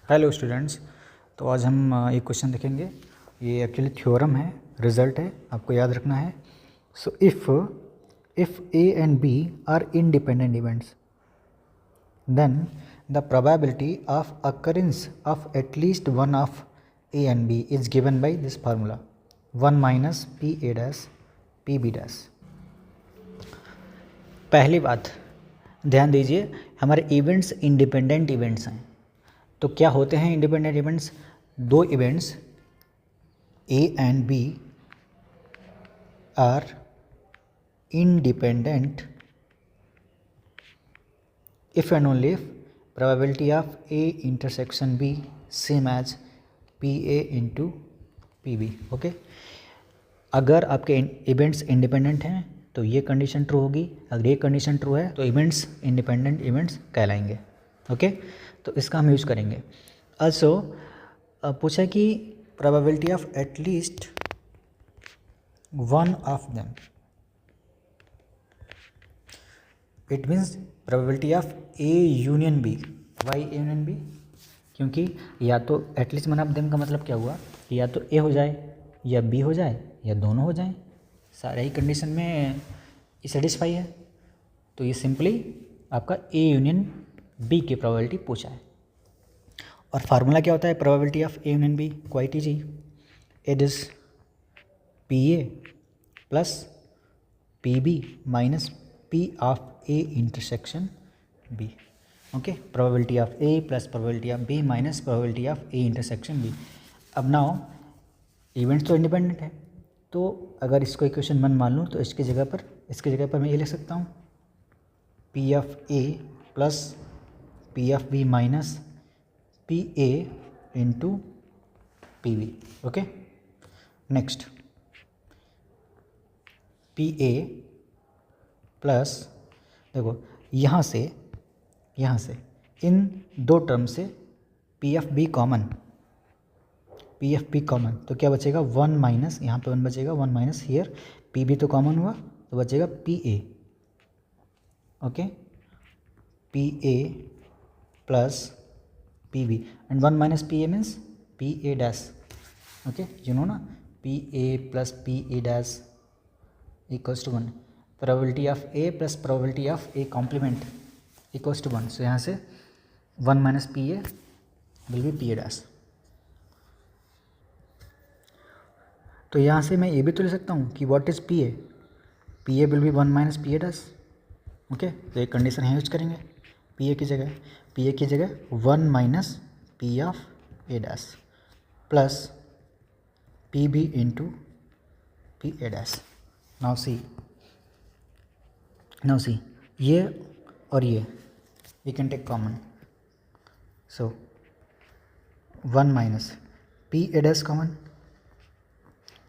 Hello students. तो आज हम एक क्वेश्चन देखेंगे। ये एक्चुअली थ्योरम है, रिजल्ट है, आपको याद रखना है। So if A and B are independent events then the probability of occurrence of at least one of A and B is given by this formula 1 minus P A dash P B dash. पहली बात ध्यान दीजिए, हमारे events independent events हैं। तो क्या होते हैं इंडिपेंडेंट इवेंट्स? दो events A and B are independent if and only if probability of A intersection B same as P A into P B. Okay, अगर आपके इवेंट्स इंडिपेंडेंट हैं तो ये कंडीशन ट्रू होगी। अगर ये कंडीशन ट्रू है तो इवेंट्स इंडिपेंडेंट इवेंट्स कहलाएंगे। ओके, तो इसका हम यूज करेंगे। also पूछा कि probability of at least one of them, it means probability of A union B. Why A union B? क्योंकि या तो एटलीस्ट वन ऑफ देम का मतलब क्या हुआ कि या तो ए हो जाए या बी हो जाए या दोनों हो जाएं। सारे ही कंडीशन में सेटिस्फाई है। तो ये सिंपली आपका ए यूनियन बी की प्रोबेबिलिटी पूछा है। और फार्मूला क्या होता है probability of A union B? Quite easy, it is P A plus P B minus P of A intersection B. Okay, probability of A plus probability of B minus probability of A intersection B. अब now events तो independent है, तो अगर इसको equation 1 मान लूँ तो इसकी जगह पर मैं ये लिख सकता हूँ P of A plus P of B minus P A into P B. Okay, next P A plus, देखो यहाँ से इन दो टर्म से पी एफ बी कॉमन, तो क्या बचेगा 1 माइनस, यहाँ पे 1 बचेगा 1 माइनस हियर पी बी तो कॉमन हुआ तो बचेगा P A. Okay, P A plus P B and 1 minus P A means P A dash. Okay, you know ना, P A plus P A dash equals to 1। Probability of A plus probability of A complement equals to 1। So यहाँ से 1 minus P A will be P A dash. तो यहाँ से मैं ये भी तो ले सकता हूँ कि what is P A will B 1 minus P A dash. Okay, तो एक कंडीशन है यूज करेंगे पी ए की जगह 1 minus P of A dash plus P B into P A dash. Now see ये और ये we can take common. So 1 minus P A dash common,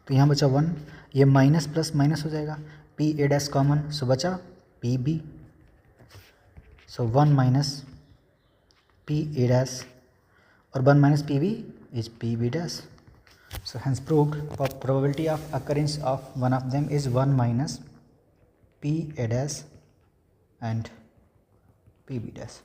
तो यहाँ बचा 1, ये माइनस प्लस माइनस हो जाएगा, P A dash common, so बचा P B. So 1 minus P A dash और 1 minus P B is P B dash. So hence proved probability of occurrence of one of them is 1 minus p a dash and p b dash.